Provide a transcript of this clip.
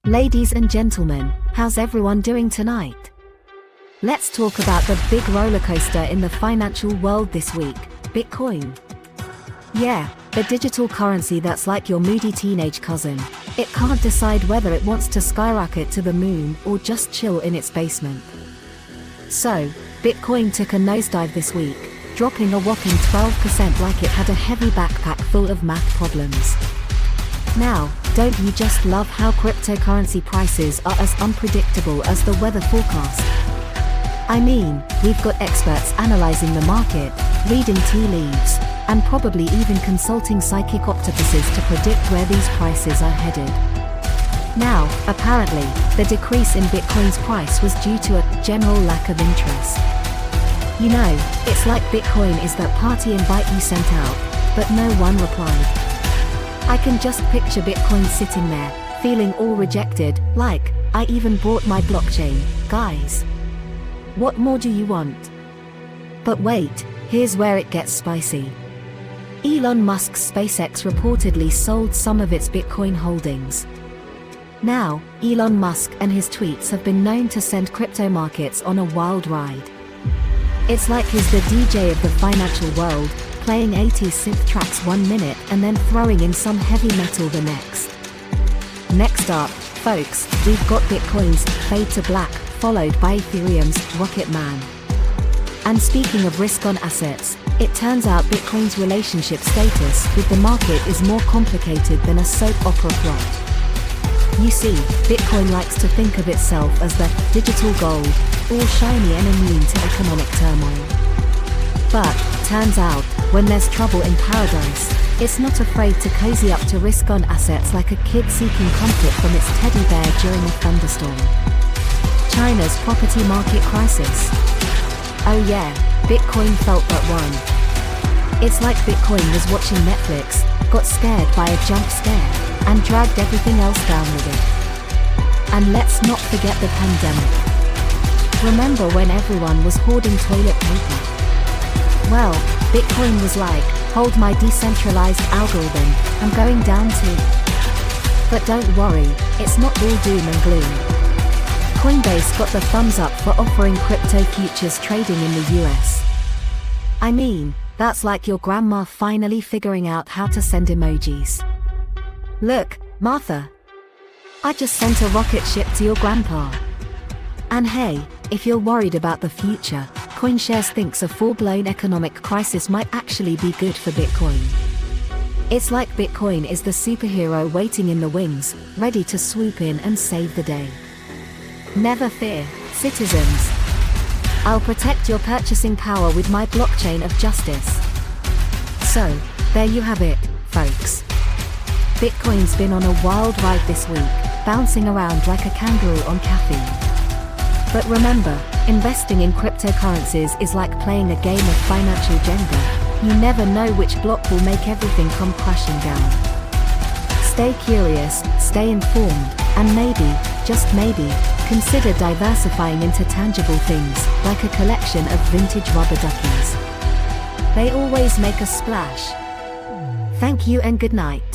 Ladies and gentlemen, how's everyone doing tonight? Let's talk about the big roller coaster in the financial world this week, Bitcoin. Yeah, the digital currency that's like your moody teenage cousin. It can't decide whether it wants to skyrocket to the moon or just chill in its basement. So, Bitcoin took a nosedive this week, dropping a whopping 12% like it had a heavy backpack full of math problems. Now, don't you just love how cryptocurrency prices are as unpredictable as the weather forecast? I mean, we've got experts analyzing the market, reading tea leaves, and probably even consulting psychic octopuses to predict where these prices are headed. Now, apparently, the decrease in Bitcoin's price was due to a general lack of interest. You know, it's like Bitcoin is that party invite you sent out, but no one replied. I can just picture Bitcoin sitting there, feeling all rejected, like, I even brought my blockchain, guys. What more do you want? But wait, here's where it gets spicy. Elon Musk's SpaceX reportedly sold some of its Bitcoin holdings. Now, Elon Musk and his tweets have been known to send crypto markets on a wild ride. It's like he's the DJ of the financial world, playing 80s synth tracks 1 minute and then throwing in some heavy metal the next. Next up, folks, we've got Bitcoin's Fade to Black, followed by Ethereum's Rocket Man. And speaking of risk on assets, it turns out Bitcoin's relationship status with the market is more complicated than a soap opera plot. You see, Bitcoin likes to think of itself as the digital gold, all shiny and immune to economic turmoil. But, turns out, when there's trouble in paradise, it's not afraid to cozy up to risk-on assets like a kid seeking comfort from its teddy bear during a thunderstorm. China's property market crisis. Oh yeah, Bitcoin felt that one. It's like Bitcoin was watching Netflix, got scared by a jump scare, and dragged everything else down with it. And let's not forget the pandemic. Remember when everyone was hoarding toilet paper? Well, Bitcoin was like, hold my decentralized algorithm, I'm going down too. But don't worry, it's not all doom and gloom. Coinbase got the thumbs up for offering crypto futures trading in the US. I mean, that's like your grandma finally figuring out how to send emojis. Look, Martha. I just sent a rocket ship to your grandpa. And hey, if you're worried about the future, CoinShares thinks a full-blown economic crisis might actually be good for Bitcoin. It's like Bitcoin is the superhero waiting in the wings, ready to swoop in and save the day. Never fear, citizens. I'll protect your purchasing power with my blockchain of justice. So, there you have it, folks. Bitcoin's been on a wild ride this week, bouncing around like a kangaroo on caffeine. But remember, investing in cryptocurrencies is like playing a game of financial Jenga. You never know which block will make everything come crashing down. Stay curious, stay informed, and maybe, just maybe, consider diversifying into tangible things, like a collection of vintage rubber duckies. They always make a splash. Thank you and good night.